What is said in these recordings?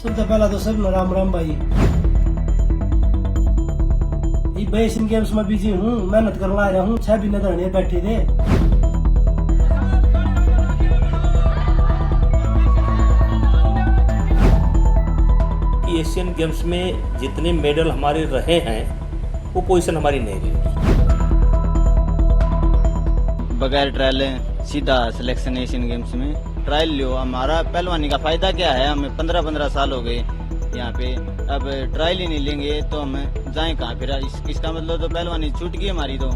सबसे पहला तो सब राम राम भाई। भाई एशियन गेम्स में बिजी हूँ, मेहनत करवा रहा हूँ। 6 महीने धरने बैठे थे। एशियन गेम्स में जितने मेडल हमारे रहे हैं वो पोजीशन हमारी नहीं रही। बगैर ट्रायल सीधा सिलेक्शन एशियन गेम्स में ट्रायल लियो। हमारा पहलवानी का फायदा क्या है? हमें 15-15 साल हो गए यहाँ पे, अब ट्रायल ही नहीं लेंगे तो हम जाएं कहाँ? फिर इसका मतलब तो पहलवानी छूट गई हमारी। तो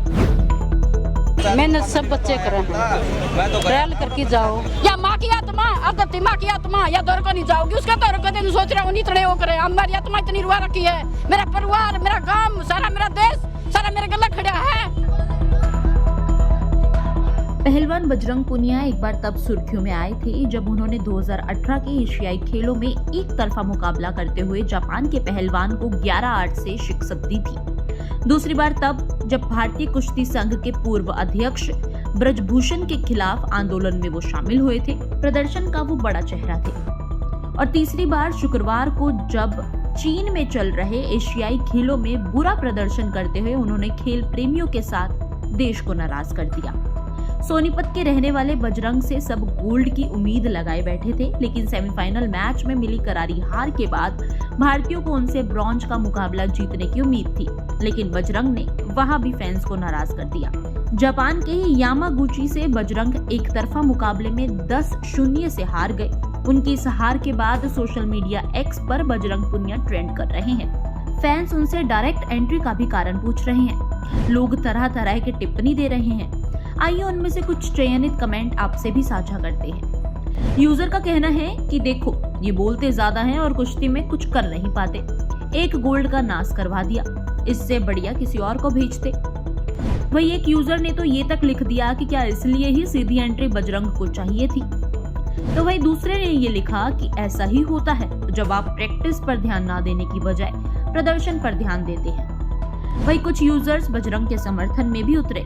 मेहनत सब बच्चे कर रहे हैं, ट्रायल करके जाओ। या माँ की आत्मा आदत, माँ की आत्मा या दौर को नहीं जाओगी, उसका दौर को दिन सोच रहा हूँ इतने वो करे। हमारी आत्मा इतनी रुआ रखी है, मेरा परिवार, मेरा गांव, सारा मेरा देश, सारा मेरे गला खड़ा है। पहलवान बजरंग पुनिया एक बार तब सुर्खियों में आए थे जब उन्होंने 2018 के एशियाई खेलों में एक तरफा मुकाबला करते हुए जापान के पहलवान को 11-8 से शिकस्त दी थी। दूसरी बार तब जब भारतीय कुश्ती संघ के पूर्व अध्यक्ष ब्रजभूषण के खिलाफ आंदोलन में वो शामिल हुए थे, प्रदर्शन का वो बड़ा चेहरा थे। और तीसरी बार शुक्रवार को जब चीन में चल रहे एशियाई खेलों में बुरा प्रदर्शन करते हुए उन्होंने खेल प्रेमियों के साथ देश को नाराज कर दिया। सोनीपत के रहने वाले बजरंग से सब गोल्ड की उम्मीद लगाए बैठे थे, लेकिन सेमीफाइनल मैच में मिली करारी हार के बाद भारतीयों को उनसे ब्रॉन्ज का मुकाबला जीतने की उम्मीद थी, लेकिन बजरंग ने वहां भी फैंस को नाराज कर दिया। जापान के ही यामागुची से बजरंग एक तरफा मुकाबले में 10-0 से हार गए। उनकी इस हार के बाद सोशल मीडिया एक्स पर बजरंग पुनिया ट्रेंड कर रहे हैं। फैंस उनसे डायरेक्ट एंट्री का भी कारण पूछ रहे हैं। लोग तरह तरह के टिप्पणी दे रहे हैं। आइए उनमें से कुछ चयनित कमेंट आपसे भी साझा करते हैं। यूजर का कहना है कि देखो, ये बोलते ज्यादा हैं और कुश्ती में कुछ कर नहीं पाते। एक गोल्ड का नाश करवा दिया, इससे बढ़िया किसी और को भेजते। वही एक यूजर ने तो ये तक लिख दिया कि क्या इसलिए ही सीधी एंट्री बजरंग को चाहिए थी। तो वही दूसरे ने ये लिखा कि ऐसा ही होता है जब आप प्रैक्टिस पर ध्यान ना देने की बजाय प्रदर्शन पर ध्यान देते हैं। वही कुछ यूजर्स बजरंग के समर्थन में भी उतरे।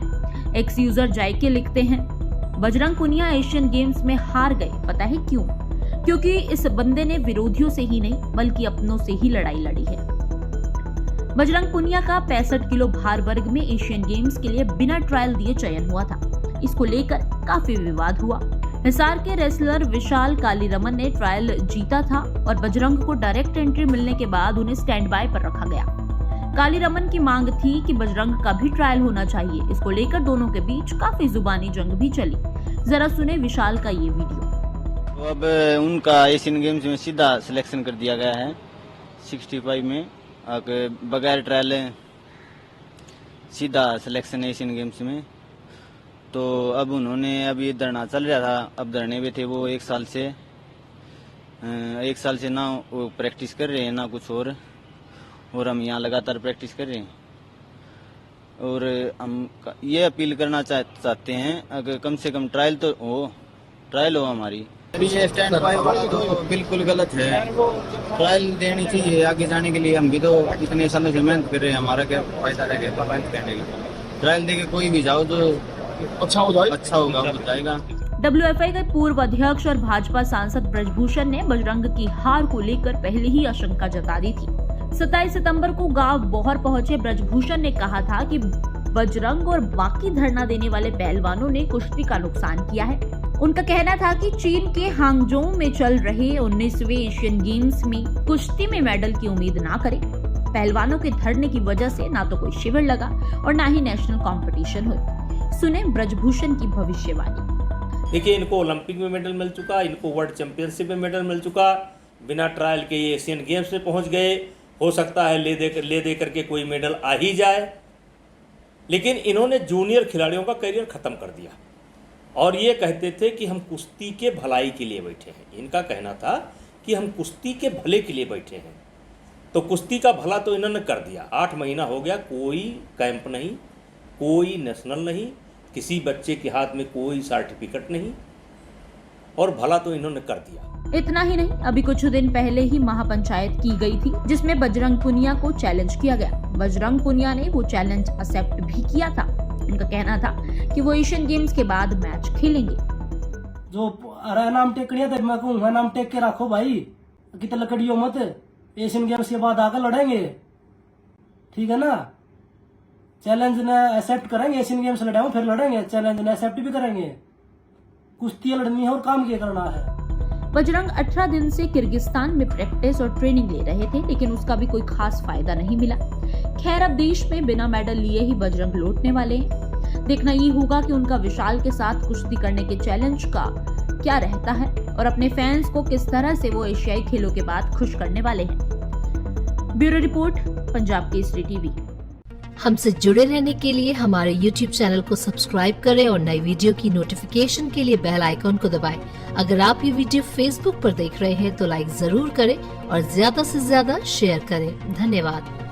एक्स यूजर जायके लिखते हैं, बजरंग पुनिया एशियन गेम्स में हार गए, पता है क्यों? क्योंकि इस बंदे ने विरोधियों से ही नहीं बल्कि अपनों से ही लड़ाई लड़ी है। बजरंग पुनिया का 65 किलो भार वर्ग में एशियन गेम्स के लिए बिना ट्रायल दिए चयन हुआ था। इसको लेकर काफी विवाद हुआ। हिसार के रेसलर विशाल कालीरमन ने ट्रायल जीता था और बजरंग को डायरेक्ट एंट्री मिलने के बाद उन्हें स्टैंड बाय पर रखा गया। कालीरमन की मांग थी कि बजरंग का भी ट्रायल होना चाहिए। इसको लेकर दोनों के बीच काफी जुबानी जंग भी चली। जरा सुने विशाल का ये वीडियो। तो अब उनका एशियन गेम्स में सीधा सिलेक्शन कर दिया गया है 65 में। बगैर ट्रायल सीधा सिलेक्शन एशियन गेम्स में। तो अब उन्होंने, अब ये धरना चल रहा था, अब धरने पे थे वो एक साल से ना वो प्रैक्टिस कर रहे हैं ना कुछ और हम यहाँ लगातार प्रैक्टिस कर रहे हैं। और हम ये अपील करना चाहते हैं, अगर कम से कम ट्रायल हो हमारी। ये स्टैंड बाय वाला तो बिल्कुल गलत है। ट्रायल देनी चाहिए आगे जाने के लिए। हम भी तो इतने सालों से मेहनत कर रहे हैं, हमारा क्या फायदा रहेगा मेहनत करने का? ट्रायल देके कोई भी जाओ तो अच्छा होगा बताएगा। WFI के पूर्व अध्यक्ष और भाजपा सांसद ब्रजभूषण ने बजरंग की हार को लेकर पहले ही आशंका जता दी थी। 27 सितंबर को गांव बोहर पहुंचे ब्रजभूषण ने कहा था कि बजरंग और बाकी धरना देने वाले पहलवानों ने कुश्ती का नुकसान किया है। उनका कहना था कि चीन के हांगझोउ में चल रहे 19वें एशियन गेम्स में कुश्ती में मेडल की उम्मीद ना करें। पहलवानों के धरने की वजह से ना तो कोई शिविर लगा और ना ही नेशनल कंपटीशन हुई। सुने ब्रजभूषण की भविष्यवाणी। देखिए, इनको ओलंपिक में मेडल मिल चुका, इनको वर्ल्ड चैंपियनशिप में मेडल मिल चुका, बिना ट्रायल के ये एशियन गेम्स में पहुंच गए। हो सकता है ले दे करके कोई मेडल आ ही जाए, लेकिन इन्होंने जूनियर खिलाड़ियों का करियर ख़त्म कर दिया और ये कहते थे कि हम कुश्ती के भलाई के लिए बैठे हैं। इनका कहना था कि हम कुश्ती के भले के लिए बैठे हैं। तो कुश्ती का भला तो इन्होंने कर दिया। 8 महीना हो गया, कोई कैंप नहीं, कोई नेशनल नहीं, किसी बच्चे के हाथ में कोई सर्टिफिकेट नहीं, और भला तो इन्होंने कर दिया। इतना ही नहीं, अभी कुछ दिन पहले ही महापंचायत की गई थी जिसमें बजरंग पुनिया को चैलेंज किया गया। बजरंग पुनिया ने वो चैलेंज एक्सेप्ट भी किया था। उनका कहना था कि वो एशियन गेम्स के बाद मैच खेलेंगे। जो नाम टेकनी है तो मैं कहूँगा नाम टेक के रखो भाई। कितना लकड़ियों मत, एशियन गेम्स के बाद आकर लड़ेंगे, ठीक है ना। चैलेंज ने एक्सेप्ट करेंगे, एशियन गेम्स लड़ेंगे फिर लड़ेंगे, चैलेंज ने एक्सेप्ट भी करेंगे। कुश्ती लड़नी है और काम क्या करना है। बजरंग 18 दिन से किर्गिस्तान में प्रैक्टिस और ट्रेनिंग ले रहे थे, लेकिन उसका भी कोई खास फायदा नहीं मिला। खैर, अब देश में बिना मेडल लिए ही बजरंग लौटने वाले हैं। देखना ये होगा कि उनका विशाल के साथ कुश्ती करने के चैलेंज का क्या रहता है और अपने फैंस को किस तरह से वो एशियाई खेलों के बाद खुश करने वाले हैं। Bureau report, Punjab Kesari TV. हमसे जुड़े रहने के लिए हमारे YouTube चैनल को सब्सक्राइब करें और नई वीडियो की नोटिफिकेशन के लिए बेल आइकॉन को दबाएं। अगर आप ये वीडियो Facebook पर देख रहे हैं तो लाइक जरूर करें और ज्यादा से ज्यादा शेयर करें। धन्यवाद।